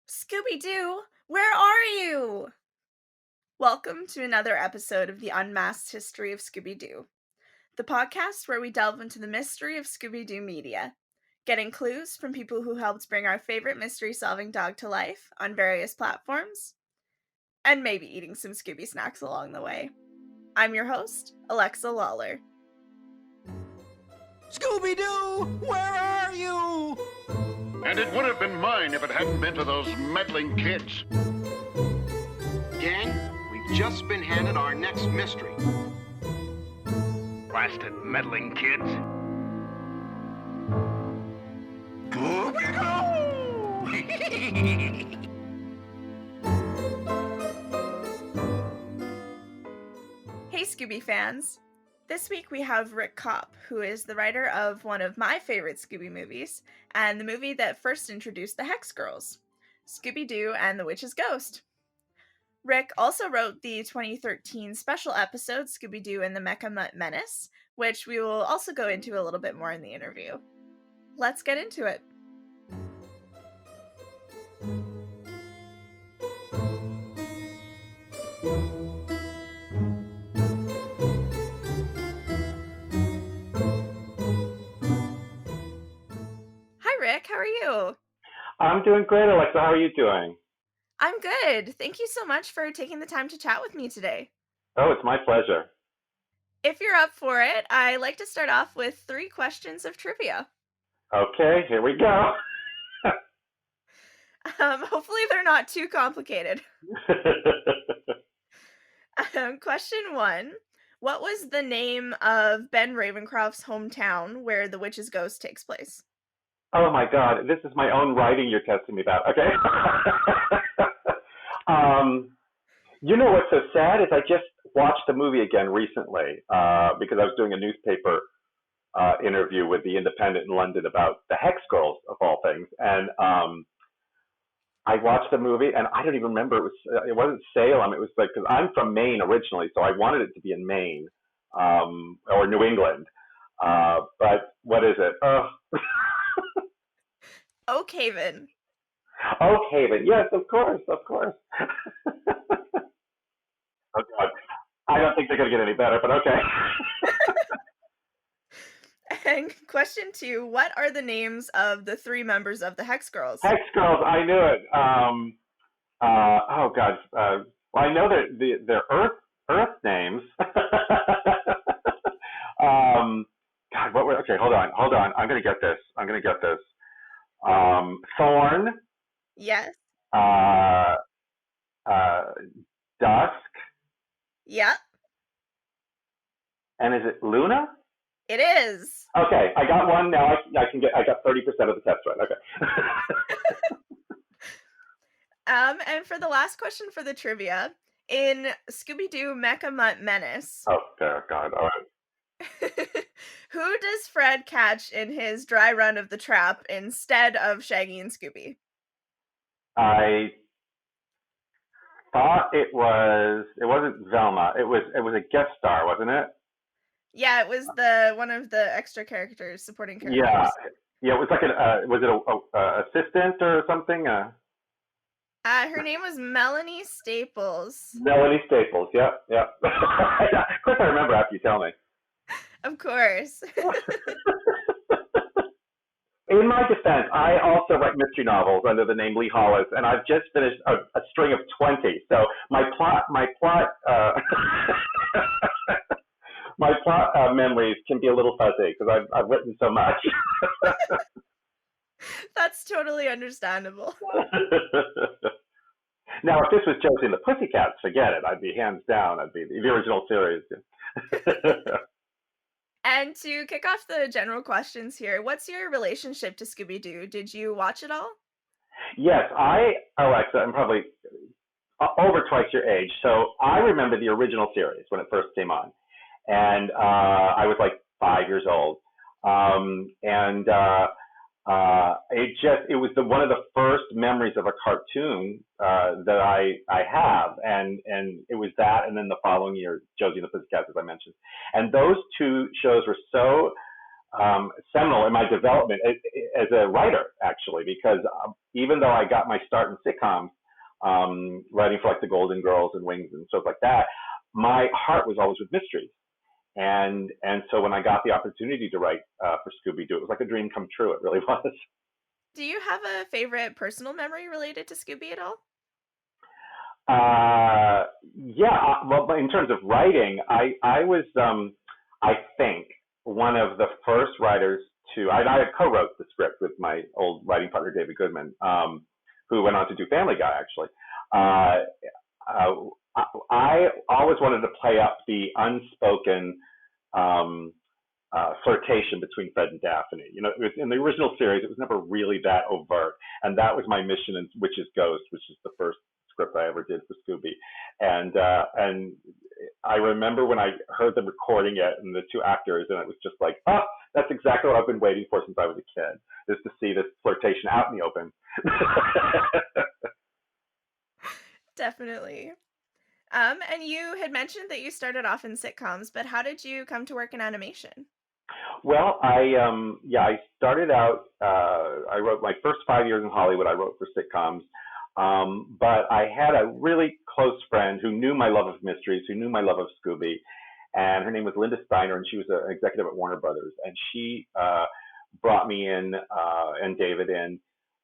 Scooby Doo, where are you? Welcome to another episode of the Unmasked History of Scooby Doo, the podcast where we delve into the mystery of Scooby Doo media, getting clues from people who helped bring our favorite mystery solving dog to life on various platforms, and maybe eating some Scooby snacks along the way. I'm your host, Alexa Lawler. Scooby Doo, where are you? And it would have been mine if it hadn't been for those meddling kids. Gang, we've just been handed our next mystery. Blasted meddling kids. Hey Scooby fans! This week we have Rick Copp, who is the writer of one of my favorite Scooby movies, and the movie that first introduced the Hex Girls, Scooby Doo and the Witch's Ghost. Rick also wrote the 2013 special episode Scooby Doo and the Mecha Mutt Menace, which we will also go into a little bit more in the interview. Let's get into it. Hi Rick, how are you? I'm doing great, Alexa. How are you doing? I'm good. Thank you so much for taking the time to chat with me today. Oh, it's my pleasure. If you're up for it, I like to start off with 3 questions of trivia. Okay, here we go. Hopefully they're not too complicated. Question 1. What was the name of Ben Ravencroft's hometown where the Witch's Ghost takes place? Oh my God, this is my own writing you're testing me about. Okay. You know what's so sad is I just watched the movie again recently because I was doing a newspaper interview with the Independent in London about the Hex Girls of all things, and I watched the movie and I don't even remember it wasn't Salem. It was like because I'm from Maine originally, so I wanted it to be in Maine or New England. But what is it? Oakhaven. Oakhaven, yes, of course. Oh God, I don't think they're gonna get any better, but okay. And question 2. What are the names of the 3 members of the Hex Girls? Hex Girls, I knew it. Oh God, well I know their Earth names. God, what were? Okay, hold on. I'm gonna get this. Thorn. Yes. Dusk. Yep. And is it Luna? It is. Okay, I got one now. I got 30% of the test right. Okay. And for the last question for the trivia, in Scooby Doo Mecha Mutt Menace. Oh, dear God. All right. Who does Fred catch in his dry run of the trap instead of Shaggy and Scooby? I thought it wasn't Velma. It was a guest star, wasn't it? Yeah, it was one of the extra characters, supporting characters. Yeah. It was like was it a assistant or something? Her name was Melanie Staples. Melanie Staples. Yep. Of course, I remember after you tell me. Of course. In my defense, I also write mystery novels under the name Lee Hollis, and I've just finished a string of 20. So my plot memories can be a little fuzzy because I've written so much. That's totally understandable. Now, if this was Josie and the Pussycats, forget it. I'd be hands down. I'd be the original series. And to kick off the general questions here, what's your relationship to Scooby Doo? Did you watch it all? Yes, Alexa, I'm probably over twice your age, so I remember the original series when it first came on, and I was like 5 years old, it was one of the first memories of a cartoon that I have, and it was that, and then the following year, Josie and the Pussycats, as I mentioned, and those 2 shows were so seminal in my development as a writer, actually, because even though I got my start in sitcoms, writing for like the Golden Girls and Wings and stuff like that, my heart was always with mysteries. And so when I got the opportunity to write for Scooby Doo, it was like a dream come true. It really was. Do you have a favorite personal memory related to Scooby at all? Yeah. Well, in terms of writing, I was, I think, one of the first writers to. I co-wrote the script with my old writing partner David Goodman, who went on to do Family Guy, actually. I always wanted to play up the unspoken flirtation between Fred and Daphne. You know, it was, in the original series, it was never really that overt, and that was my mission in Witch's Ghost, which is the first script I ever did for Scooby. And I remember when I heard them recording it and the two actors, and it was just like, oh, that's exactly what I've been waiting for since I was a kid, is to see this flirtation out in the open. Definitely. And you had mentioned that you started off in sitcoms, but how did you come to work in animation? Well, I started out. I wrote my first 5 years in Hollywood. I wrote for sitcoms, but I had a really close friend who knew my love of mysteries, who knew my love of Scooby, and her name was Linda Steiner, and she was an executive at Warner Brothers, and she brought me in and David in.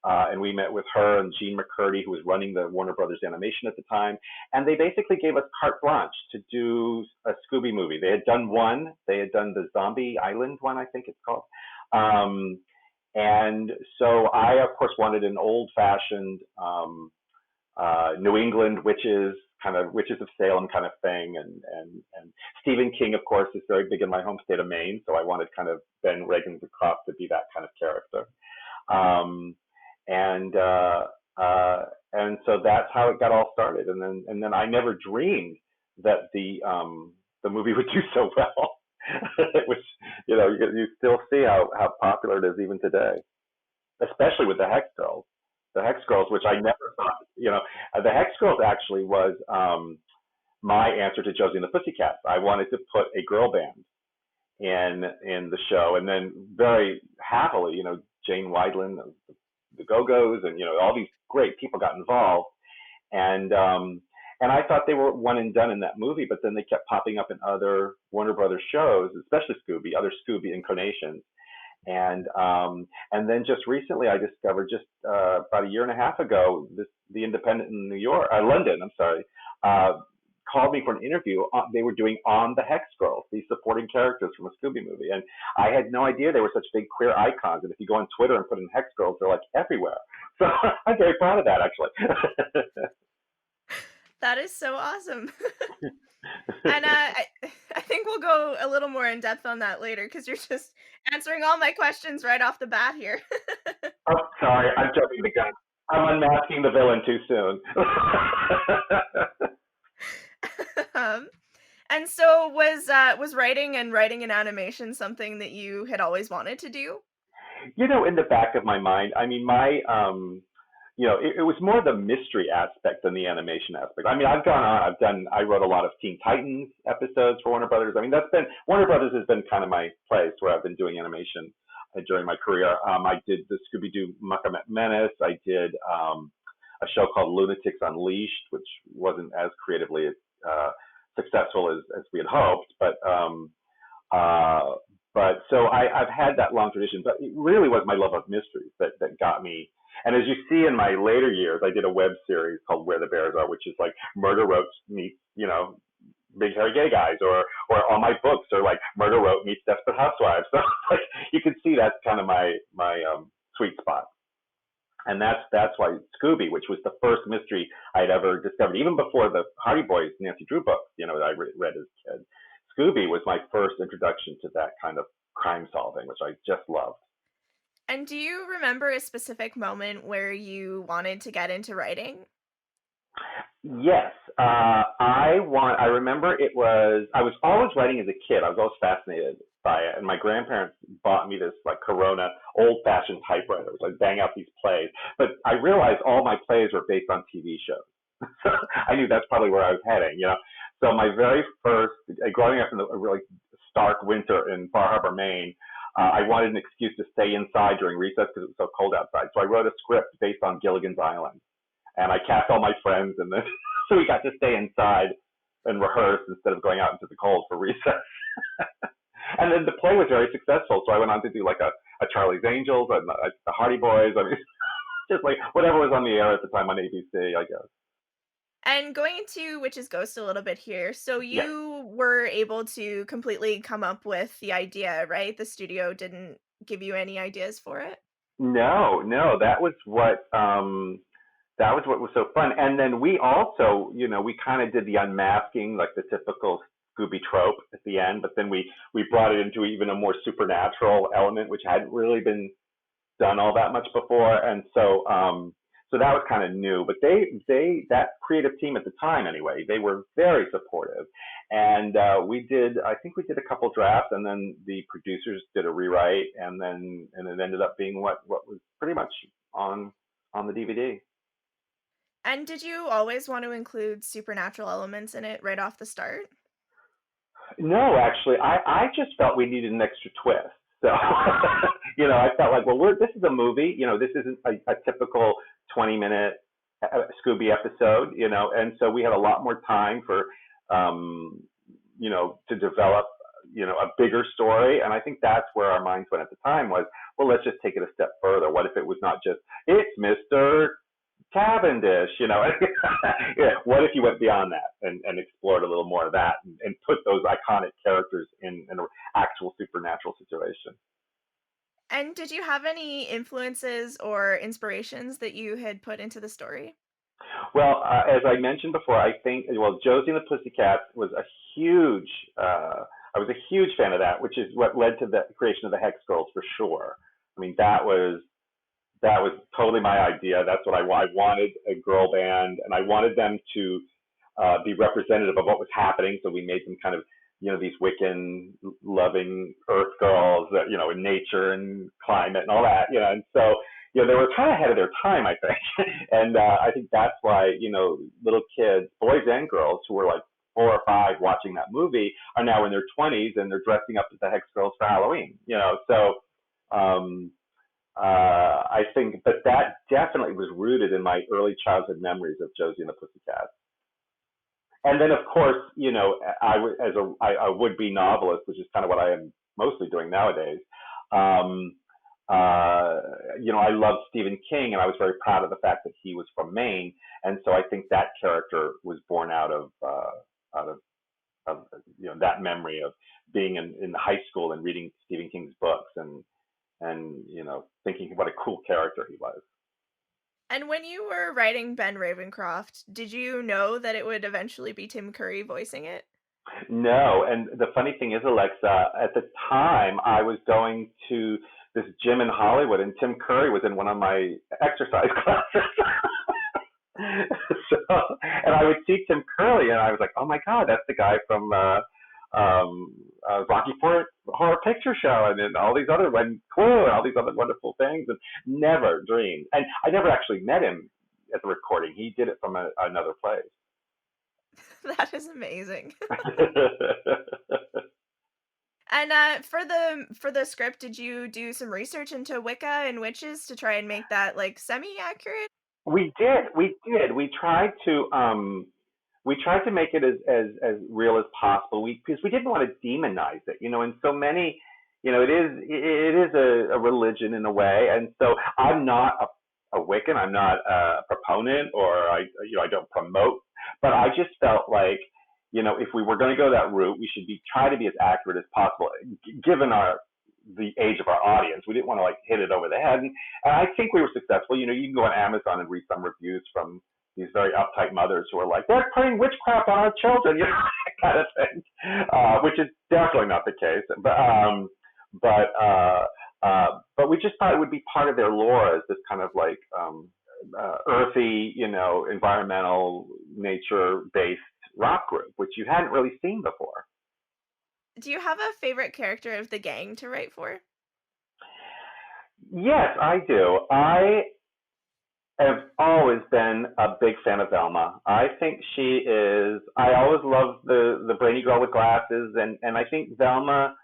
And we met with her and Gene McCurdy, who was running the Warner Brothers animation at the time. And they basically gave us carte blanche to do a Scooby movie. They had done one. They had done the Zombie Island one, I think it's called. And so I, of course, wanted an old-fashioned New England witches of Salem kind of thing. And Stephen King, of course, is very big in my home state of Maine. So I wanted kind of Ben Ravencroft to be that kind of character. And so that's how it got all started. And then I never dreamed that the movie would do so well. It was, you still see how popular it is even today, especially with the Hex Girls. The Hex Girls, which I never thought, the Hex Girls actually was my answer to Josie and the Pussycats. I wanted to put a girl band in the show, and then very happily, Jane Wideland, the Go-Go's, and all these great people got involved, and I thought they were one and done in that movie, but then they kept popping up in other Warner Brothers shows, especially Scooby, other Scooby incarnations, and then just recently I discovered, just about a year and a half ago, the Independent in London, called me for an interview. They were doing On the Hex Girls, these supporting characters from a Scooby movie. And I had no idea they were such big queer icons. And if you go on Twitter and put in Hex Girls, they're like everywhere. So I'm very proud of that, actually. That is so awesome. And I think we'll go a little more in depth on that later, because you're just answering all my questions right off the bat here. Oh, sorry. I'm jumping the gun. I'm unmasking the villain too soon. And so was writing in animation something that you had always wanted to do? In the back of my mind, I mean, it was more the mystery aspect than the animation aspect. I mean, I wrote a lot of Teen Titans episodes for Warner Brothers. I mean, Warner Brothers has been kind of my place where I've been doing animation during my career. I did the Scooby Doo Mecha Mutt Menace. I did a show called Lunatics Unleashed, which wasn't as creatively successful as we had hoped, but so I've had that long tradition, but it really was my love of mysteries that got me. And as you see in my later years, I did a web series called Where the Bears Are, which is like Murder Rope meets, Big Hairy Gay Guys, or all my books are like Murder Rope meets Desperate Housewives. So like you can see that's kind of my sweet spot. And that's why Scooby, which was the first mystery I'd ever discovered, even before the Hardy Boys, Nancy Drew books, that I read as a kid. Scooby was my first introduction to that kind of crime solving, which I just loved. And do you remember a specific moment where you wanted to get into writing? Yes. I remember I was always writing as a kid. I was always fascinated by it. And my grandparents bought me this like Corona old-fashioned typewriter, which I'd bang out these plays. But I realized all my plays were based on TV shows. So I knew that's probably where I was heading, So my very first, growing up in a really stark winter in Bar Harbor, Maine, I wanted an excuse to stay inside during recess because it was so cold outside. So I wrote a script based on Gilligan's Island, and I cast all my friends, and then so we got to stay inside and rehearse instead of going out into the cold for recess. And then the play was very successful, so I went on to do like a Charlie's Angels and the Hardy Boys. I mean, just like whatever was on the air at the time on ABC, I guess. And going into Witch's Ghost a little bit here, so Yeah. you were able to completely come up with the idea, right? The studio didn't give you any ideas for it? No, that was what was so fun. And then we also, we kind of did the unmasking, like the typical Scooby trope at the end, but then we brought it into even a more supernatural element, which hadn't really been done all that much before. And so that was kind of new, but that creative team at the time anyway, they were very supportive. And I think we did a couple drafts, and then the producers did a rewrite, and it ended up being what was pretty much on the DVD. And did you always want to include supernatural elements in it right off the start? No, actually, I just felt we needed an extra twist. So, I felt like, well, this is a movie, this isn't a typical 20-minute Scooby episode, and so we had a lot more time for, to develop, a bigger story. And I think that's where our minds went at the time was, well, let's just take it a step further. What if it was not just, it's Mr. Cavendish, Yeah, what if you went beyond that and explored a little more of that and put those iconic characters in an actual supernatural situation? And did you have any influences or inspirations that you had put into the story? Well, as I mentioned before, I think, Josie and the Pussycats was I was a huge fan of that, which is what led to the creation of the Hex Girls for sure. I mean, that was totally my idea. That's what I wanted, a girl band, and I wanted them to be representative of what was happening. So we made them kind of, these Wiccan loving earth girls that, in nature and climate and all that, and so, they were kind of ahead of their time, I think. And I think that's why, little kids, boys and girls who were like 4 or 5 watching that movie are now in their 20s and they're dressing up as the Hex Girls for Halloween, so I think, but that definitely was rooted in my early childhood memories of Josie and the Pussycats. And then, of course, as a would-be novelist, which is kind of what I am mostly doing nowadays, I loved Stephen King, and I was very proud of the fact that he was from Maine, and so I think that character was born out of that memory of being in high school and reading Stephen King's books and thinking what a cool character he was. And when you were writing Ben Ravencroft, did you know that it would eventually be Tim Curry voicing it? No, and the funny thing is, Alexa, at the time I was going to this gym in Hollywood, and Tim Curry was in one of my exercise classes. And I would see Tim Curry, and I was like, oh my God, that's the guy from Rocky Horror Picture Show, and then all these other Clue, and all these other wonderful things, and never dreamed. And I never actually met him at the recording. He did it from another place. That is amazing. And for the script, did you do some research into Wicca and witches to try and make that like semi-accurate? We did. We tried to make it as real as possible. Because we didn't want to demonize it, and so many, it is a religion in a way. And so I'm not a Wiccan. I'm not a proponent, or I don't promote. But I just felt like, if we were going to go that route, we should try to be as accurate as possible, given the age of our audience. We didn't want to like hit it over the head, and I think we were successful. You can go on Amazon and read some reviews from these very uptight mothers who are like, they're playing witchcraft on our children, that kind of thing, which is definitely not the case. But we just thought it would be part of their lore as this kind of like earthy, environmental, nature-based rock group, which you hadn't really seen before. Do you have a favorite character of the gang to write for? Yes, I do. I have always been a big fan of Velma. I think she is, I always loved the brainy girl with glasses, and I think Velma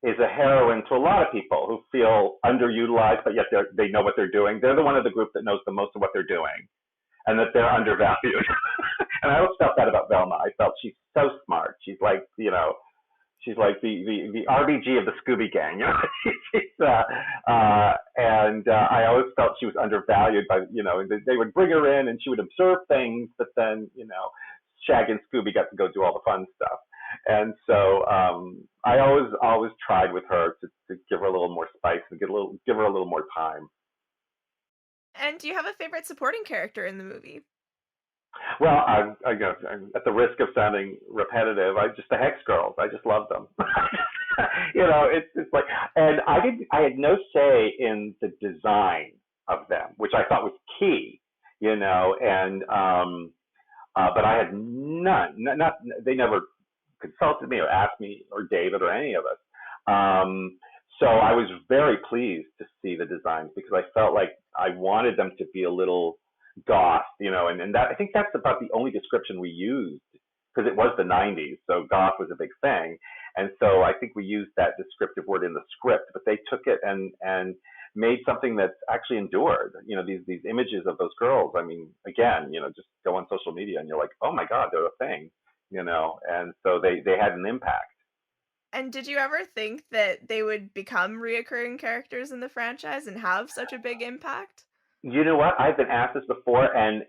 is a heroine to a lot of people who feel underutilized, but yet they know what they're doing. They're the one of the group that knows the most of what they're doing, and that they're undervalued. And I always felt that about Velma. I felt she's so smart. She's like, she's like the RBG of the Scooby Gang. And I always felt she was undervalued by, they would bring her in and she would observe things, but then, Shag and Scooby got to go do all the fun stuff. And so I always tried with her to give her a little more spice and give her a little more time. And do you have a favorite supporting character in the movie? Well, I guess at the risk of sounding repetitive, the Hex Girls. I just love them. It's like, and I had no say in the design of them, which I thought was key, and but I had none. Not they never consulted me or asked me or David or any of us. So I was very pleased to see the designs because I felt like I wanted them to be a little goth, and that I think that's about the only description we used because it was the 90s, so goth was a big thing, and so I think we used that descriptive word in the script, but they took it and made something that's actually endured. These images of those girls. I mean, again, just go on social media and you're like, oh my God, they're a thing, and so they had an impact. And did you ever think that they would become reoccurring characters in the franchise and have such a big impact? You know what? I've been asked this before, and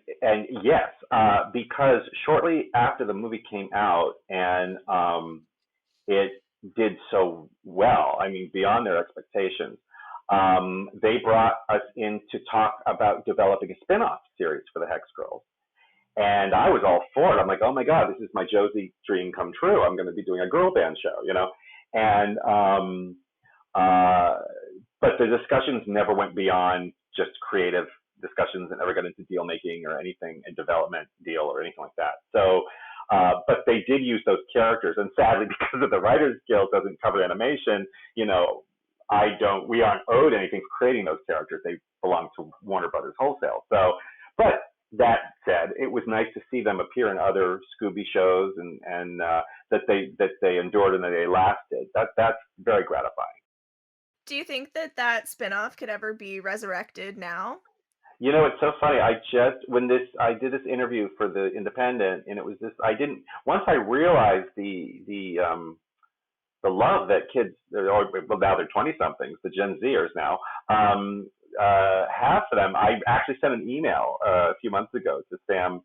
yes, because shortly after the movie came out, and it did so well. I mean, beyond their expectations. They brought us in to talk about developing a spin-off series for the Hex Girls, and I was all for it. I'm like, oh my God, this is my Josie dream come true. I'm going to be doing a girl band show, and but the discussions never went beyond just creative discussions and never got into deal making or anything, a development deal or anything like that. So, but they did use those characters, and sadly, because of the Writers Guild doesn't cover animation, we aren't owed anything for creating those characters. They belong to Warner Brothers Wholesale. So, but that said, it was nice to see them appear in other Scooby shows and that they endured and that they lasted. That's very gratifying. Do you think that spinoff could ever be resurrected now? It's so funny. I did this interview for the Independent, and it was once I realized the love that kids, now they're 20-somethings, the Gen Zers now, have for them. I actually sent an email a few months ago to Sam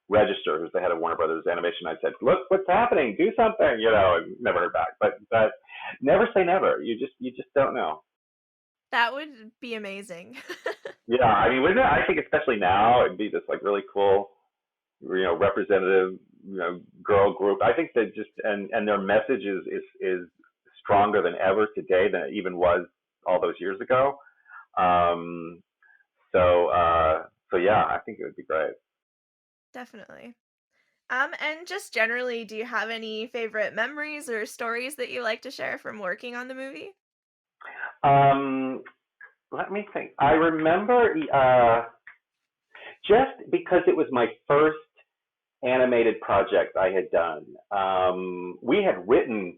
Register, who's the head of Warner Brothers Animation. I said, look, what's happening? Do something, and never heard back. But never say never. You just don't know. That would be amazing. Yeah, I mean, wouldn't it? I think especially now, it'd be this like really cool, representative, girl group. I think that just and their message is stronger than ever today than it even was all those years ago. So yeah, I think it would be great. Definitely. And just generally, do you have any favorite memories or stories that you like to share from working on the movie? Let me think. I remember just because it was my first animated project I had done. We had written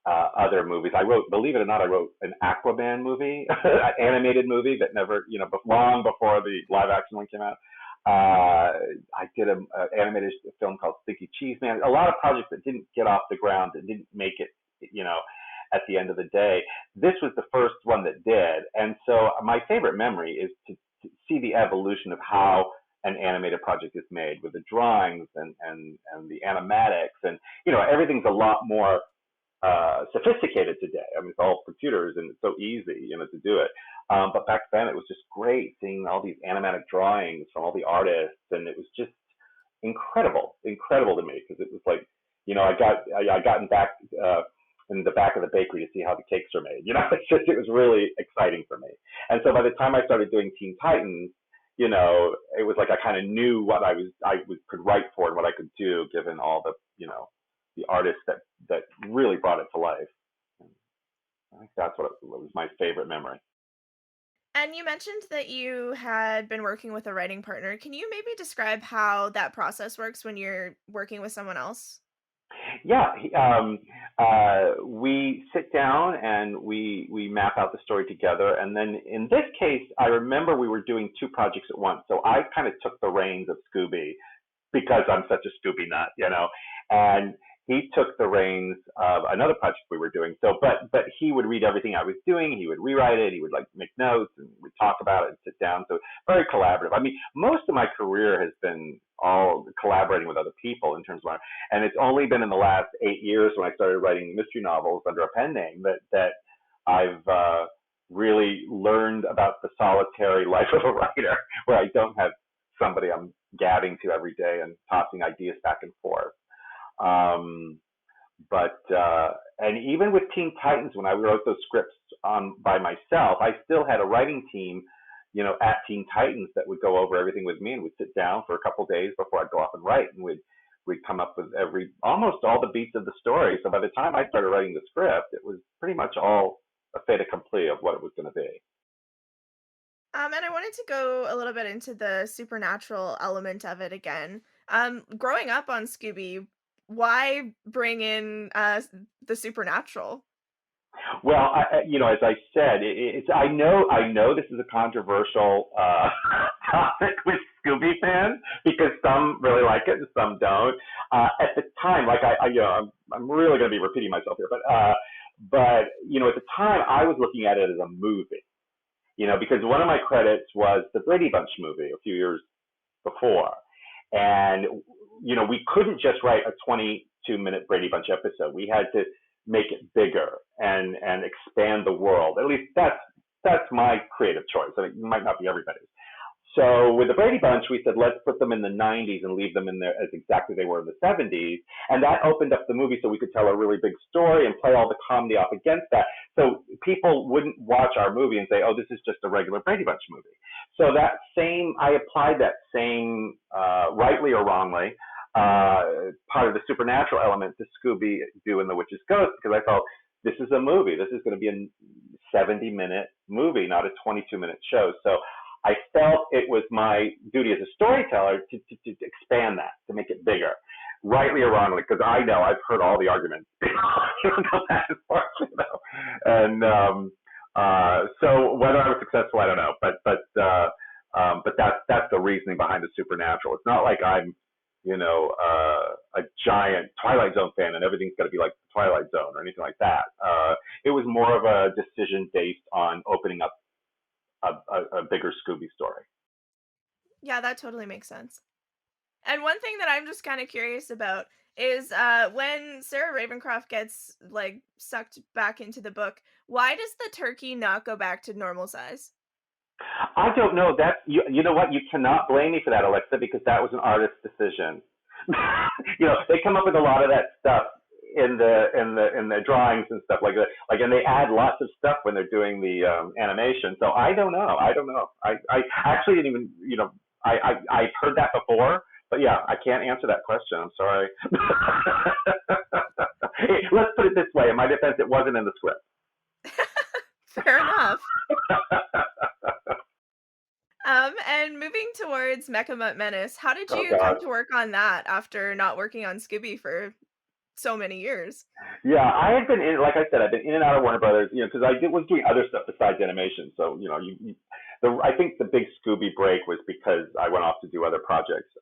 other movies. Believe it or not, I wrote an Aquaman movie, an animated movie that never, long before the live action one came out. I did an animated film called Stinky Cheese Man. A lot of projects that didn't get off the ground, that didn't make it, at the end of the day. This was the first one that did. And so my favorite memory is to see the evolution of how an animated project is made with the drawings and the animatics. And, everything's a lot more sophisticated today. I mean, it's all computers and it's so easy, to do it. But back then it was just great seeing all these animatic drawings from all the artists. And it was just incredible to me because it was like, I got in the back of the bakery to see how the cakes are made. It was really exciting for me. And so by the time I started doing Teen Titans, it was like I kind of knew what I could write for and what I could do, given all the, the artists that really brought it to life. And I think that's what was my favorite memory. And you mentioned that you had been working with a writing partner. Can you maybe describe how that process works when you're working with someone else? Yeah, we sit down and we map out the story together. And then in this case, I remember we were doing two projects at once. So I kind of took the reins of Scooby because I'm such a Scooby nut, and he took the reins of another project we were doing. So, but he would read everything I was doing. He would rewrite it. He would like make notes and we'd talk about it and sit down. So very collaborative. I mean, most of my career has been all collaborating with other people in terms of, and it's only been in the last 8 years when I started writing mystery novels under a pen name that I've really learned about the solitary life of a writer, where I don't have somebody I'm gabbing to every day and tossing ideas back and forth. And even with Teen Titans, when I wrote those scripts by myself, I still had a writing team, at Teen Titans that would go over everything with me, and we'd sit down for a couple of days before I'd go off and write, and we'd come up with almost all the beats of the story. So by the time I started writing the script, it was pretty much all a fait accompli of what it was going to be. And I wanted to go a little bit into the supernatural element of it again. Growing up on Scooby, why bring in the supernatural? Well, as I said, I know this is a controversial topic with Scooby fans because some really like it and some don't. At the time, I'm really going to be repeating myself here, but at the time I was looking at it as a movie, because one of my credits was the Brady Bunch movie a few years before, and we couldn't just write a 22-minute Brady Bunch episode. We had to make it bigger and expand the world. At least that's my creative choice. I mean, it might not be everybody's. So with the Brady Bunch, we said, let's put them in the 90s and leave them in there as exactly they were in the 70s. And that opened up the movie so we could tell a really big story and play all the comedy off against that. So people wouldn't watch our movie and say, oh, this is just a regular Brady Bunch movie. So I applied that same, rightly or wrongly, part of the supernatural element to Scooby Doo and the Witch's Ghost, because I felt this is a movie. This is going to be a 70-minute movie, not a 22-minute show. So I felt it was my duty as a storyteller to expand that, to make it bigger, rightly or wrongly, because I know I've heard all the arguments. And so whether I was successful, I don't know. But that's the reasoning behind the supernatural. It's not like I'm a giant Twilight Zone fan and everything's got to be like the Twilight Zone or anything like that. It was more of a decision based on opening up a bigger Scooby story. Yeah, that totally makes sense. And one thing that I'm just kind of curious about is when Sarah Ravencroft gets sucked back into the book, why does the turkey not go back to normal size? I don't know. You know what? You cannot blame me for that, Alexa, because that was an artist's decision. They come up with a lot of that stuff in the drawings and stuff like that. And they add lots of stuff when they're doing the animation. So I don't know. I actually didn't even. I've heard that before, but yeah, I can't answer that question. I'm sorry. Let's put it this way. In my defense, it wasn't in the script. Fair enough. And moving towards Mecha Mutt Menace, how did you come to work on that after not working on Scooby for so many years? Yeah, I had been in, like I said, I've been in and out of Warner Brothers, because I was doing other stuff besides animation. So, I think the big Scooby break was because I went off to do other projects.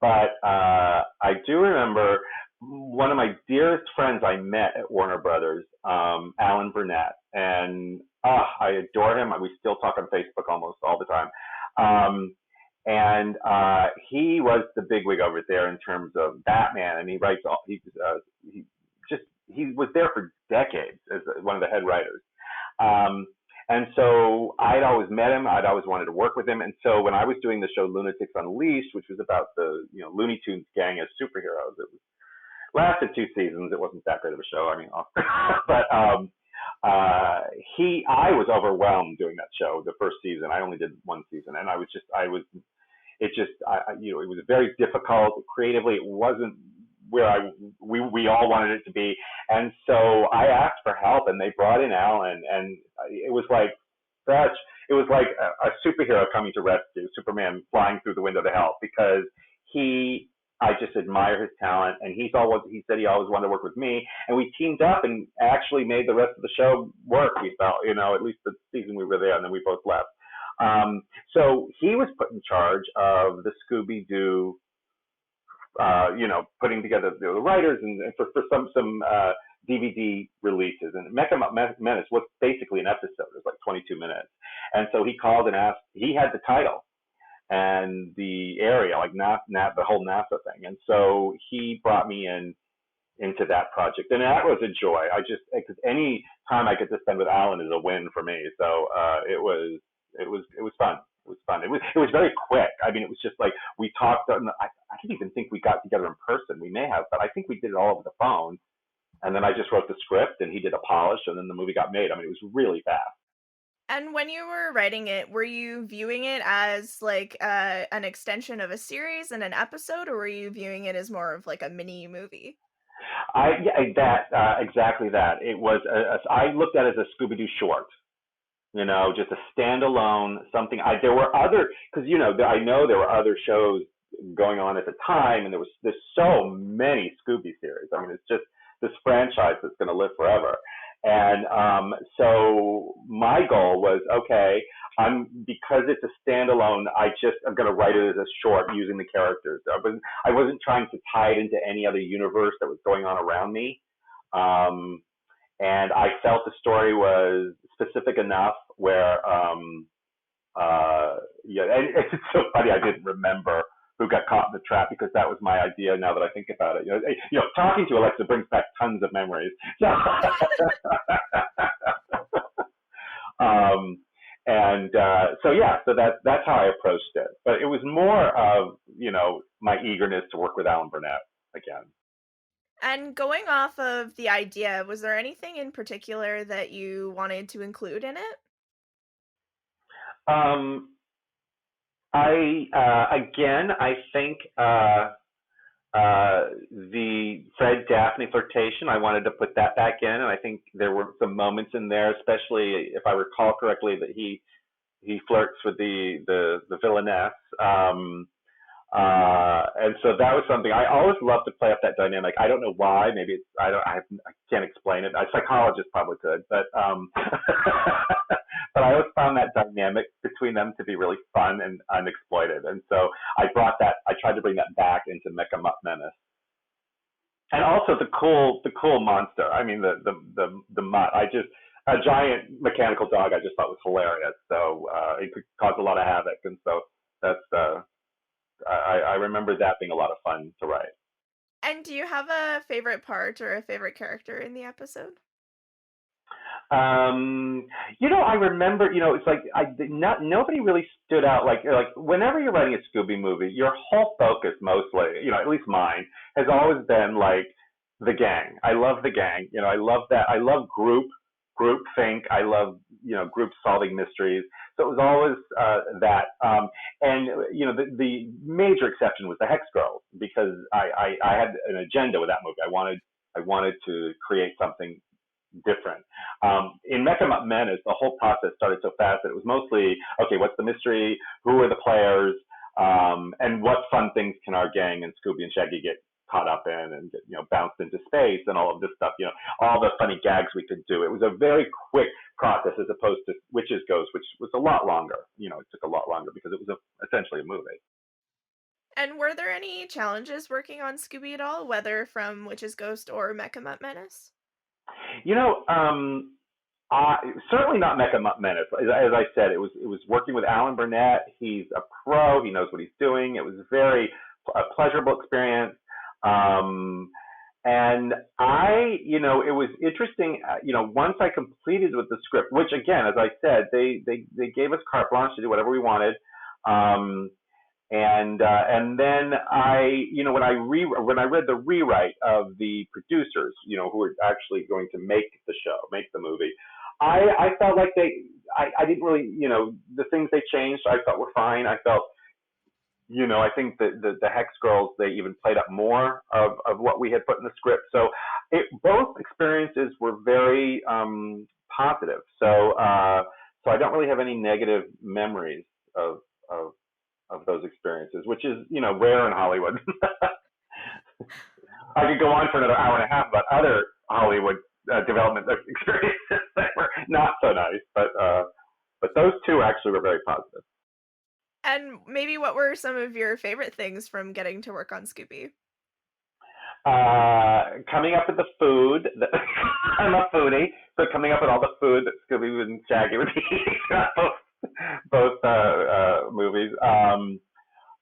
But I do remember one of my dearest friends I met at Warner Brothers, Alan Burnett, and I adore him. We still talk on Facebook almost all the time. And he was the bigwig over there in terms of Batman, and he writes all. He was there for decades as one of the head writers. And so I'd always met him. I'd always wanted to work with him. And so when I was doing the show Lunatics Unleashed, which was about the Looney Tunes gang as superheroes, it lasted 2 seasons. It wasn't that great of a show. I mean, but I was overwhelmed doing that show the first season. I only did 1 season, and it was very difficult creatively. It wasn't where we all wanted it to be, and so I asked for help, and they brought in Alan, and it was like a superhero coming to rescue, Superman flying through the window to help, because he I just admire his talent, and he said he always wanted to work with me, and we teamed up and actually made the rest of the show work. We felt, at least the season we were there, and then we both left. So he was put in charge of the Scooby Doo, putting together the writers and for some DVD releases. And Mecha Mutt Menace was basically an episode. It was like 22 minutes. And so he called and asked. He had the title and the area, like the whole NASA thing. And so he brought me into that project, and that was a joy. Because any time I get to spend with Alan is a win for me. So it was fun. It was fun. It was very quick. I mean, it was just like we talked. I don't even think we got together in person. We may have, but I think we did it all over the phone. And then I just wrote the script, and he did a polish, and then the movie got made. I mean, it was really fast. And when you were writing it, were you viewing it as like an extension of a series and an episode, or were you viewing it as more of like a mini movie? Exactly that. It was. I looked at it as a Scooby Doo short. Just a standalone something. There were other, because I know there were other shows going on at the time, and there's so many Scooby series. I mean, it's just this franchise that's going to live forever. And so my goal was, okay, because it's a standalone, I'm going to write it as a short using the characters. I wasn't trying to tie it into any other universe that was going on around me. And I felt the story was specific enough where, and it's so funny, I didn't remember who got caught in the trap because that was my idea now that I think about it. Talking to Alexa brings back tons of memories. So that's how I approached it. But it was more of, my eagerness to work with Alan Burnett again. And going off of the idea, was there anything in particular that you wanted to include in it? I think the Fred Daphne flirtation, I wanted to put that back in, and I think there were some moments in there, especially if I recall correctly, that he flirts with the villainess. And so that was something I always loved to play up that dynamic. I don't know why. Maybe I can't explain it. A psychologist probably could, but but I always found that dynamic between them to be really fun and unexploited. And so I tried to bring that back into Mecha Mutt Menace. And also the cool monster. I mean, the mutt. A giant mechanical dog I just thought was hilarious. So it could cause a lot of havoc. And so that's, I remember that being a lot of fun to write. And do you have a favorite part or a favorite character in the episode? I remember, it's like nobody really stood out. Like whenever you're writing a Scooby movie, your whole focus mostly, at least mine, has always been like the gang. I love the gang. I love that. I love group think. I love, group solving mysteries. So it was always that. And the major exception was the Hex Girls, because I had an agenda with that movie. I wanted to create something different. In Mecha Mutt Menace, the whole process started so fast that it was mostly, okay, what's the mystery? Who are the players? And what fun things can our gang and Scooby and Shaggy get caught up in and get, bounced into space and all of this stuff, all the funny gags we could do. It was a very quick process as opposed to Witch's Ghost, which was a lot longer. It took a lot longer because it was essentially a movie. And were there any challenges working on Scooby at all, whether from Witch's Ghost or Mecha Mutt Menace? Certainly not Mecha Mutt Menace. As I said, it was working with Alan Burnett. He's a pro. He knows what he's doing. It was a pleasurable experience. And it was interesting, once I completed with the script, which again, as I said, they gave us carte blanche to do whatever we wanted. And then when I read the rewrite of the producers, who were actually going to make the movie, I felt like I didn't really, the things they changed I thought were fine. I felt, I think the Hex Girls, they even played up more of what we had put in the script. So both experiences were very positive. So I don't really have any negative memories of those experiences, which is, rare in Hollywood. I could go on for another hour and a half about other Hollywood development experiences that were not so nice, but those two actually were very positive. And maybe what were some of your favorite things from getting to work on Scooby? Coming up with the food. I'm a foodie, so coming up with all the food that Scooby and Shaggy would eat, both movies.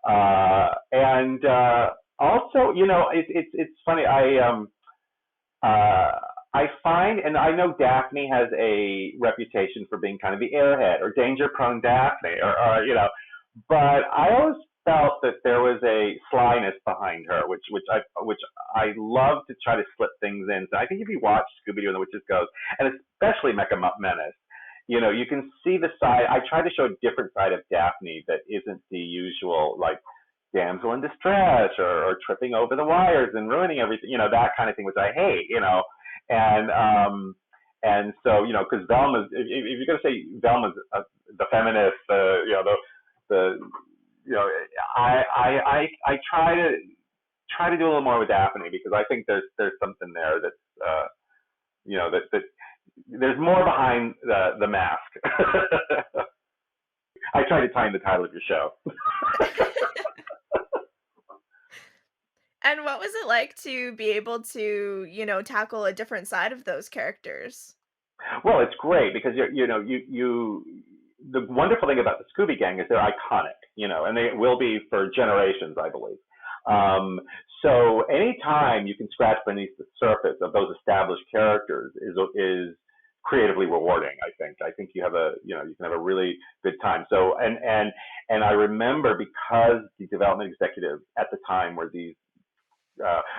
And also, you know, it's funny. I find, and I know Daphne has a reputation for being kind of the airhead or danger-prone Daphne, or you know, but I always felt that there was a slyness behind her, which I love to try to slip things in. So I think if you watch Scooby Doo and the Witch's Ghost, and especially Mecha Mutt Menace, you know, you can see the side. I try to show a different side of Daphne that isn't the usual, like, damsel in distress or tripping over the wires and ruining everything, you know, that kind of thing, which I hate, you know. And so, you know, because Velma's, if you're going to say Velma's the feminist, you know, the you know, I try to do a little more with Daphne, because I think there's something there that's you know, that there's more behind the mask. I try to time the title of your show. And what was it like to be able to, you know, tackle a different side of those characters? Well, it's great because you the wonderful thing about the Scooby Gang is they're iconic, you know, and they will be for generations, I believe. So anytime you can scratch beneath the surface of those established characters is creatively rewarding. I think you have you can have a really good time. So and I remember, because the development executives at the time were these.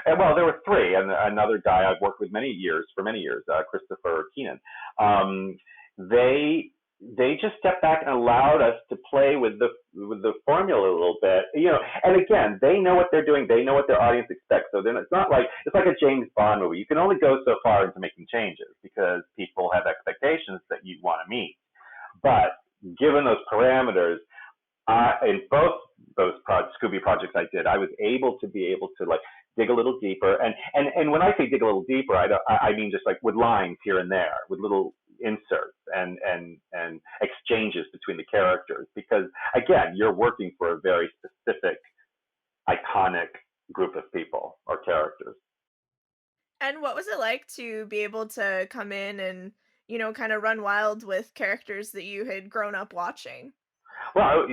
And well, there were three, and another guy I've worked with for many years, Christopher Keenan. They just stepped back and allowed us to play with the formula a little bit, you know. And again, they know what they're doing. They know what their audience expects. So then it's not like it's like a James Bond movie. You can only go so far into making changes because people have expectations that you want to meet. But given those parameters, in both those Scooby projects I did, I was able to like dig a little deeper. And when I say dig a little deeper, I mean just like with lines here and there, with little inserts and exchanges between the characters, because again, you're working for a very specific, iconic group of people or characters. And what was it like to be able to come in and, you know, kind of run wild with characters that you had grown up watching? Well,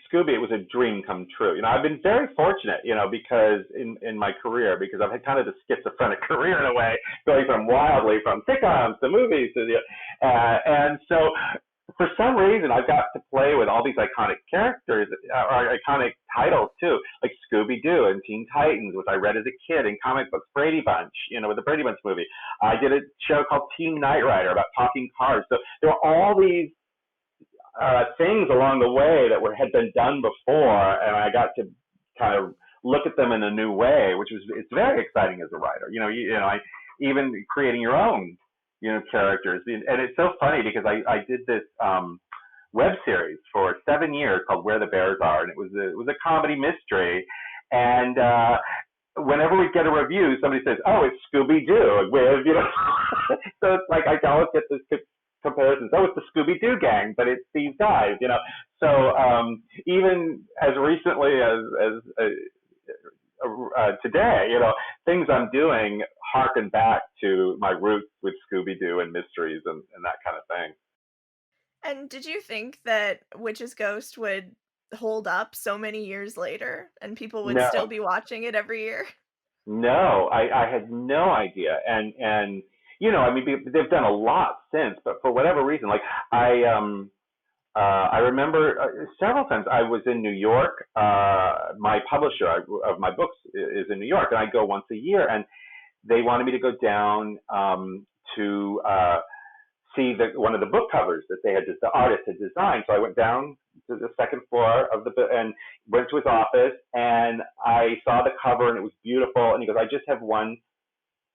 Scooby, it was a dream come true. You know, I've been very fortunate, you know, because in my career, because I've had kind of a schizophrenic career in a way, going from sitcoms to movies to and so for some reason I've got to play with all these iconic characters, or iconic titles too, like Scooby Doo and Teen Titans, which I read as a kid in comic books, Brady Bunch, you know, with the Brady Bunch movie. I did a show called Team Knight Rider about talking cars. So there were all these things along the way that had been done before, and I got to kind of look at them in a new way, it's very exciting as a writer. You know, even creating your own, you know, characters. And it's so funny because I did this web series for 7 years called Where the Bears Are, and it was a comedy mystery. And whenever we get a review, somebody says, "Oh, it's Scooby Doo," with, you know, so it's like I always get this comparisons. Oh, it's the Scooby Doo gang, but it's these guys, you know. So even as recently as today, you know, things I'm doing harken back to my roots with Scooby Doo and mysteries and that kind of thing. And did you think that Witch's Ghost would hold up so many years later and people would still be watching it every year? No, I had no idea. And you know, I mean, they've done a lot since, but for whatever reason, like I remember several times I was in New York. My publisher of my books is in New York, and I go once a year, and they wanted me to go down to see one of the book covers that the artist had designed. So I went down to the second floor of and went to his office, and I saw the cover, and it was beautiful. And he goes, "I just have one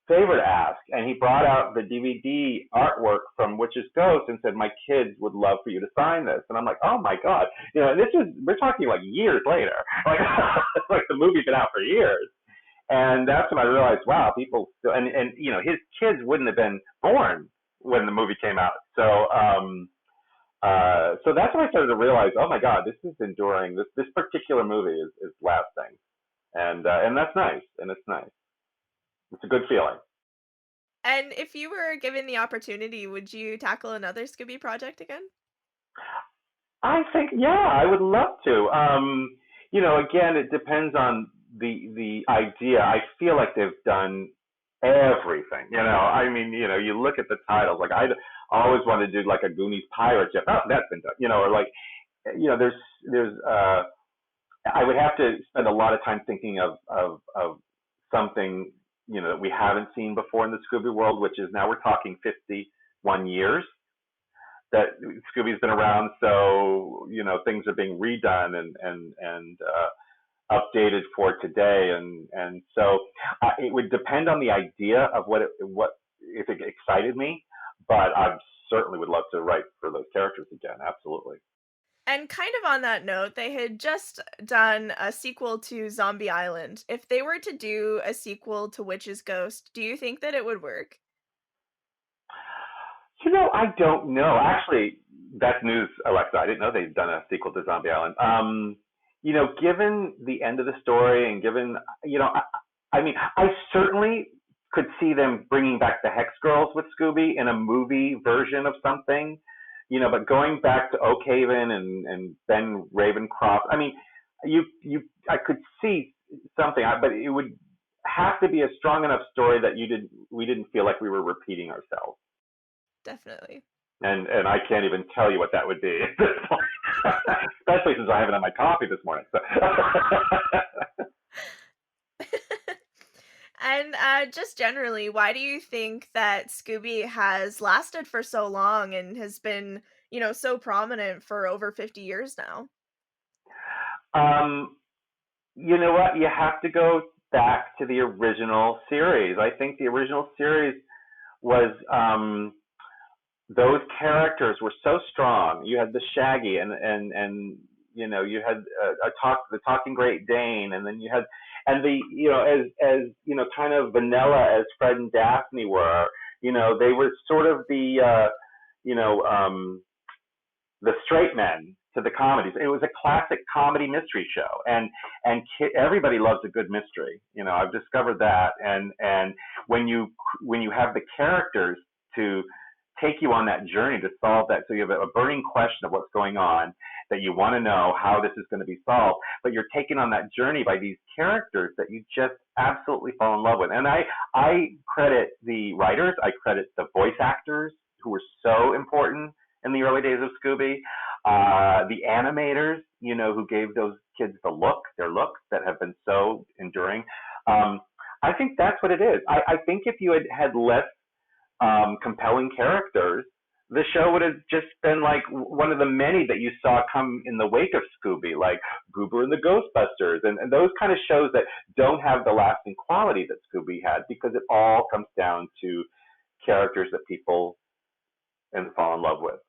favor to ask," and he brought out the DVD artwork from Witch's Ghost and said, "My kids would love for you to sign this." And I'm like, "Oh my God," you know. And we're talking like years later, like like the movie's been out for years, And that's when I realized, wow, people still, and his kids wouldn't have been born when the movie came out. So that's when I started to realize, oh my God, this is enduring. This particular movie is lasting, and that's nice, and it's nice. It's a good feeling. And if you were given the opportunity, would you tackle another Scooby project again? I think, yeah, I would love to. Again, it depends on the idea. I feel like they've done everything. You look at the titles. Like I always wanted to do like a Goonies pirate ship. Oh, that's been done. Or like, there's. I would have to spend a lot of time thinking of something that we haven't seen before in the Scooby world, which is now we're talking 51 years that Scooby's been around. So things are being redone and updated for today, and so it would depend on the idea of what if it excited me, but I certainly would love to write for those characters again. Absolutely. And kind of on that note, they had just done a sequel to Zombie Island. If they were to do a sequel to Witch's Ghost, do you think that it would work? I don't know. Actually, that's news, Alexa. I didn't know they'd done a sequel to Zombie Island. Given the end of the story and given, I certainly could see them bringing back the Hex Girls with Scooby in a movie version of something, but going back to Oakhaven and Ben Ravencroft, I could see something, but it would have to be a strong enough story that we didn't feel like we were repeating ourselves. Definitely. And I can't even tell you what that would be, especially since I haven't had my coffee this morning. So. And just generally, why do you think that Scooby has lasted for so long and has been, so prominent for over 50 years now? You know what? You have to go back to the original series. I think the original series was those characters were so strong. You had the Shaggy and you had the Talking Great Dane, and then you had as kind of vanilla as Fred and Daphne were. They were sort of the straight men to the comedies. It was a classic comedy mystery show, and everybody loves a good mystery. I've discovered that, and when you have the characters to take you on that journey to solve that, so you have a burning question of what's going on, that you want to know how this is going to be solved, but you're taken on that journey by these characters that you just absolutely fall in love with. And I credit the writers, I credit the voice actors who were so important in the early days of Scooby, the animators, who gave those kids their looks that have been so enduring. I think that's what it is. I think if you had less compelling characters, the show would have just been like one of the many that you saw come in the wake of Scooby, like Goober and the Ghostbusters, and those kind of shows that don't have the lasting quality that Scooby had, because it all comes down to characters that people fall in love with.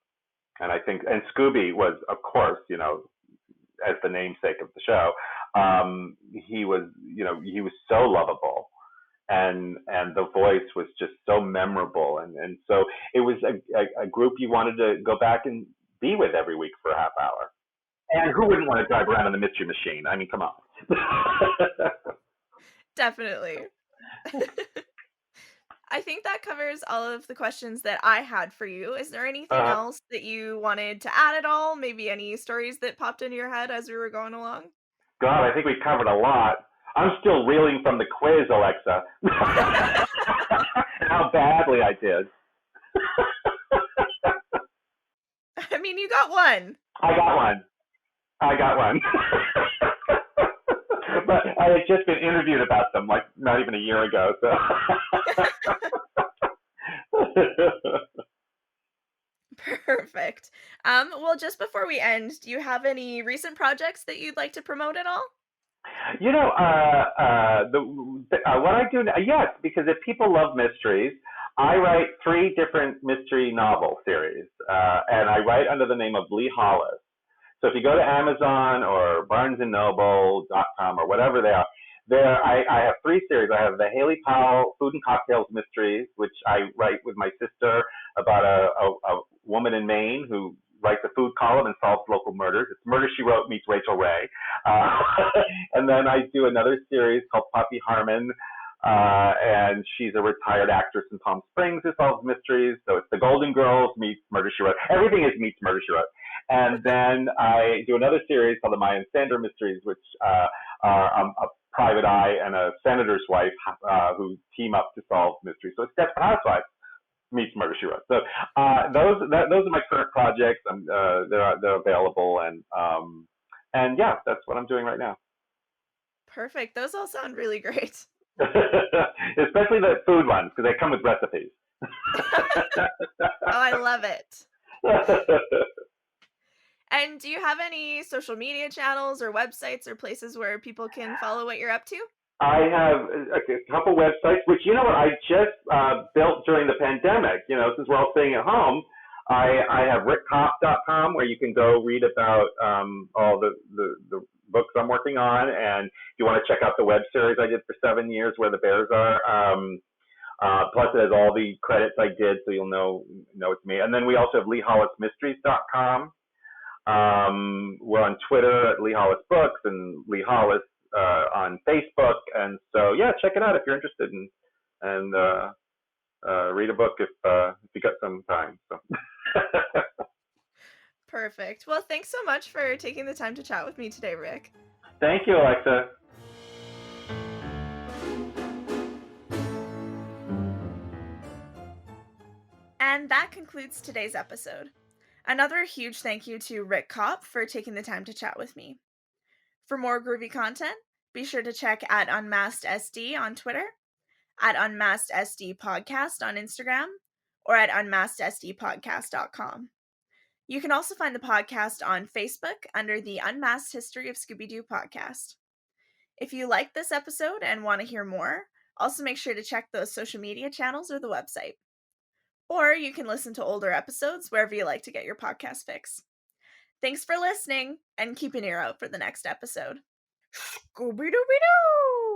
And I think, and Scooby was, of course, as the namesake of the show, he was so lovable. And the voice was just so memorable, and so it was a group you wanted to go back and be with every week for a half hour. And who wouldn't want to drive around in the Mystery Machine? I mean, come on. Definitely. I think that covers all of the questions that I had for you. Is there anything else that you wanted to add at all? Maybe any stories that popped into your head as we were going along? God, I think we covered a lot. I'm still reeling from the quiz, Alexa. How badly I did. I mean, you got one. I got one. But I had just been interviewed about them, like, not even a year ago. So. Perfect. Well, just before we end, do you have any recent projects that you'd like to promote at all? What I do, yes, because if people love mysteries, I write 3 different mystery novel series, and I write under the name of Lee Hollis. So if you go to Amazon or BarnesandNoble.com or whatever they are, I have 3 series. I have the Haley Powell Food and Cocktails Mysteries, which I write with my sister about a woman in Maine who writes a food column and solves local murders. It's Murder, She Wrote meets Rachel Ray. And then I do another series called Poppy Harmon, and she's a retired actress in Palm Springs who solves mysteries. So it's the Golden Girls meets Murder, She Wrote. Everything is meets Murder, She Wrote. And then I do another series called the Maya and Sander Mysteries, which are a private eye and a senator's wife who team up to solve mysteries. So it's Desperate Housewives meets Murder, She Wrote. So those are my current projects. They're available, and yeah, that's what I'm doing right now. Perfect. Those all sound really great. Especially the food ones, because they come with recipes. Oh, I love it. And do you have any social media channels or websites or places where people can follow what you're up to? I have a couple websites, which, you know what, I just built during the pandemic. You know, since we're all staying at home, I have rickcopp.com, where you can go read about all the books I'm working on. And if you want to check out the web series I did for 7 years, Where the Bears Are, plus it has all the credits I did, so you'll know it's me. And then we also have leehollismysteries.com. We're on Twitter at Lee Hollis Books and Lee Hollis on Facebook, and so yeah, check it out if you're interested and read a book if you got some time. So. Perfect. Well, thanks so much for taking the time to chat with me today, Rick. Thank you, Alexa. And that concludes today's episode. Another huge thank you to Rick Copp for taking the time to chat with me. For more groovy content, be sure to check at Unmasked SD on Twitter, at Unmasked SD Podcast on Instagram, or at unmaskedsdpodcast.com. You can also find the podcast on Facebook under the Unmasked History of Scooby Doo podcast. If you liked this episode and want to hear more, also make sure to check those social media channels or the website. Or you can listen to older episodes wherever you like to get your podcast fix. Thanks for listening, and keep an ear out for the next episode. Scooby Dooby Doo!